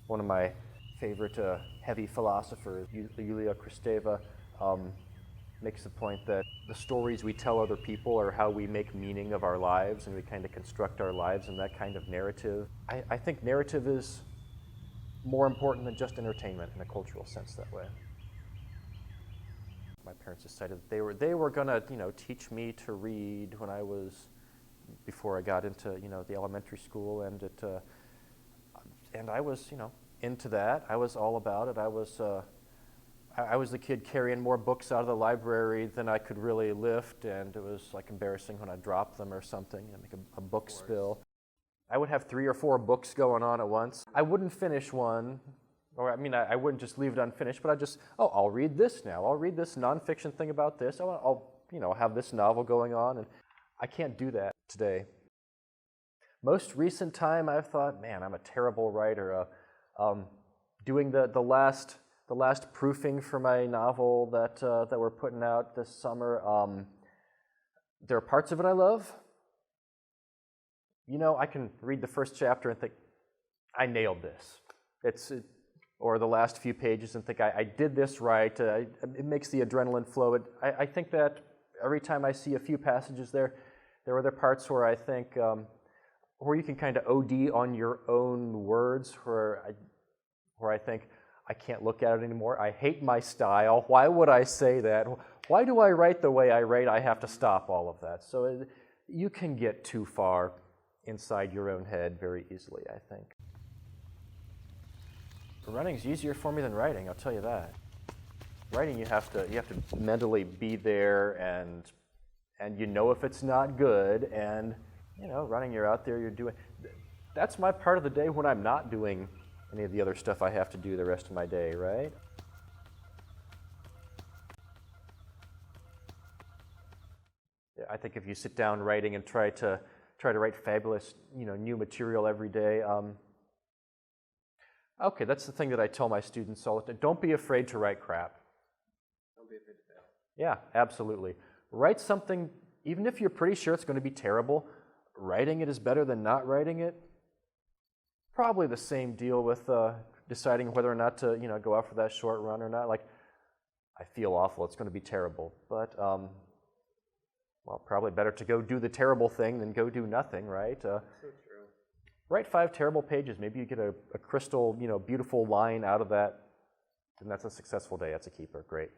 One of my favorite heavy philosophers, Yulia Kristeva, makes the point that the stories we tell other people are how we make meaning of our lives, and we kind of construct our lives in that kind of narrative. I think narrative is more important than just entertainment in a cultural sense that way. My parents decided that they were going to teach me to read when I was, before I got into the elementary school, and I was into that. I was all about it. I was the kid carrying more books out of the library than I could really lift, and it was like embarrassing when I dropped them or something, make a book spill. I would have 3 or 4 books going on at once. I wouldn't finish one, or I wouldn't just leave it unfinished, but I'll read this now. I'll read this nonfiction thing about this. I'll have this novel going on, and I can't do that today. Most recent time, I've thought, man, I'm a terrible writer. Doing the last proofing for my novel that we're putting out this summer, there are parts of it I love. I can read the first chapter and think, I nailed this. Or the last few pages and think, I did this right. It makes the adrenaline flow. I think that every time I see a few passages there are other parts where I think, where you can kind of OD on your own words, where I think, I can't look at it anymore. I hate my style. Why would I say that? Why do I write the way I write? I have to stop all of that. So you can get too far inside your own head very easily, I think. Running's easier for me than writing, I'll tell you that. Writing, you have to mentally be there, and if it's not good, and running, you're out there, you're doing. That's my part of the day when I'm not doing any of the other stuff I have to do the rest of my day, right? Yeah, I think if you sit down writing and try to write fabulous, new material every day, okay, that's the thing that I tell my students all the time. Don't be afraid to write crap. Don't be afraid to fail. Yeah, absolutely. Write something, even if you're pretty sure it's going to be terrible, writing it is better than not writing it. Probably the same deal with deciding whether or not to, go out for that short run or not. Like, I feel awful, it's going to be terrible. But, probably better to go do the terrible thing than go do nothing, right? So true. Write 5 terrible pages. Maybe you get a crystal, beautiful line out of that, and that's a successful day. That's a keeper. Great,